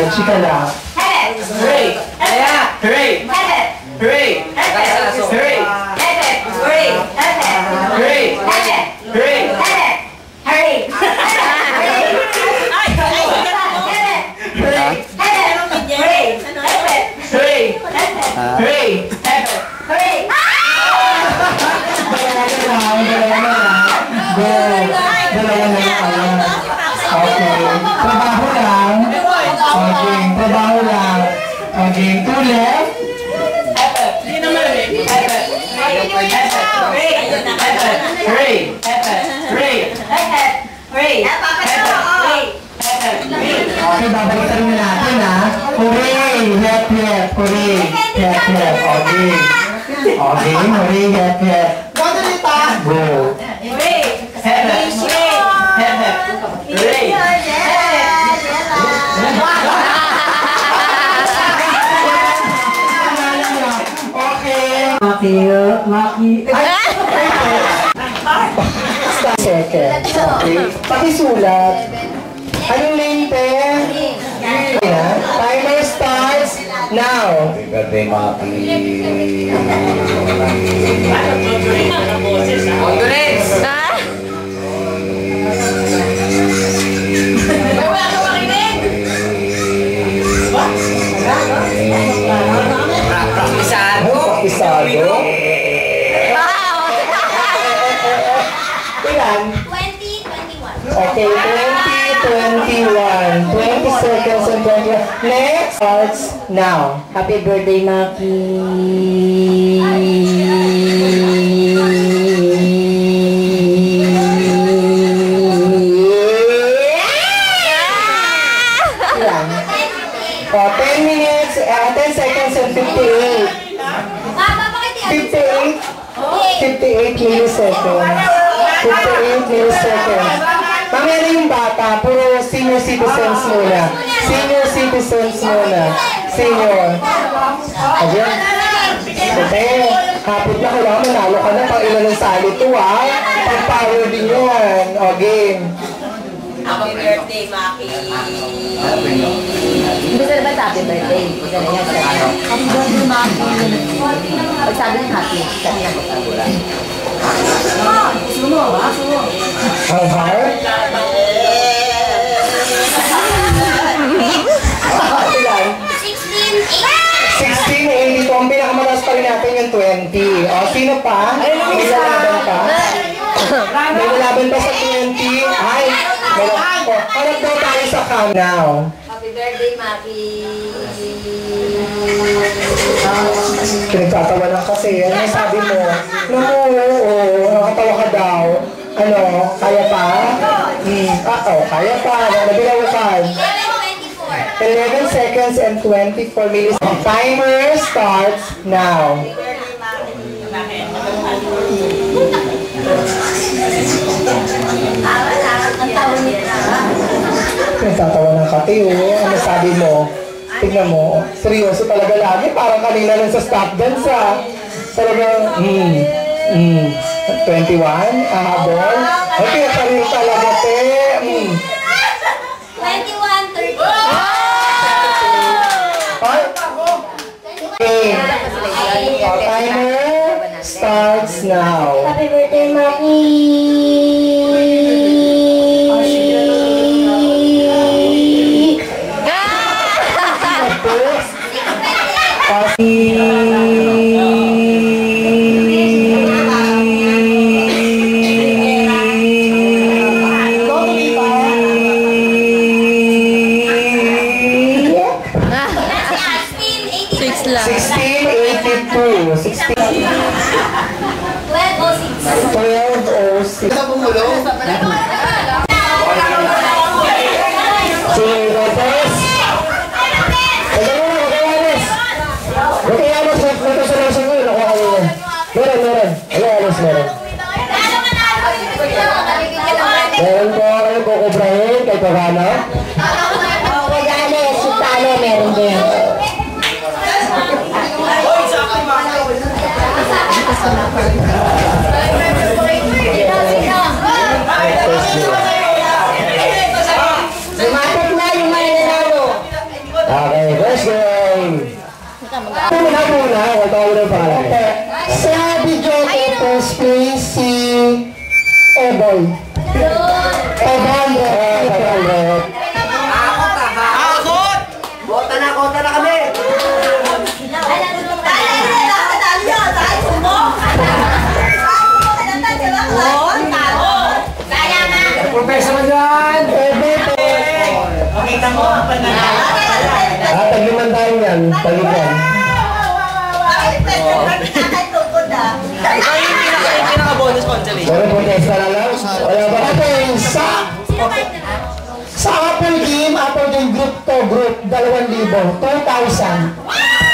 Chika lang. Hooray! Hooray! Hooray! Hooray! Trabaho lang. Okay, two left. Okay, babalikan mo natin ha. Hooray! Hep, hep. Hooray! Hep, hep. Okay. Okay, hooray, hep, hep. Go. Hooray! Hep, hep. Hep, hep. Hooray! Maki. Second. Okay. Pakisulat. Anong name, te? Timer starts now. Happy birthday, Maki. Congrats! Isado. Ilan? 2021. Okay, 2021. 20 seconds and 21. Next starts now. Happy birthday, Maki. Ilan? 10 minutes, 10 seconds and 58. 58 milliseconds. 58 milliseconds. Mamaya na yung bata, puro senior citizens muna. Senior citizens muna. Senior. Ayan. Okay. Kapit na kailangan manalo ka na pang ilan ng sali to ha. Pag-power din yun. O, game. Happy birthday, Maki! Hindi ka naman happy birthday. Hindi ka na yan. Happy birthday, Maki! Pag sabi ng happy, sabi ng pagkagulan. Gusto mo, ba? Ang heart? Ilan? 16, 82. Ang pinakamataas pa rin natin yung 20. O, sino pa? May lalaban pa? May lalaban pa sa 20? Ay! Harap daw tayo sa countdown. Happy birthday, Maki! Pinagtatawa lang kasi. Ano yung sabi mo? Oo, nakatawa ka daw. Ano, kaya pa? Kaya pa. Nabilawakan. 11 seconds and 24 milliseconds. Timer starts now. Pinagtatawa ng kati, ano sabi mo? Tignan mo, seryoso talaga lagi. Parang kanina lang sa stop dance Talagang, 21, ahabol. Okay, parin talaga, te. 21, 30. Okay. Timer starts now. Happy birthday, Maki! Meron po kayo kukubrahin kay Pagano? Si Talo meron din. Muna. Huwag ako na pala. Sa video ko, first place si Eboy. Eboy. Kota na kami! Professor mo dyan! Pakita mo ang pangalan. Tagliman tayo yan. Tagliman. Ikaw yung pinaka-bonus consolation. Wala po testa na lang. Wala ba? Okay, sa Apple Game group to group, 2,000. 2,000.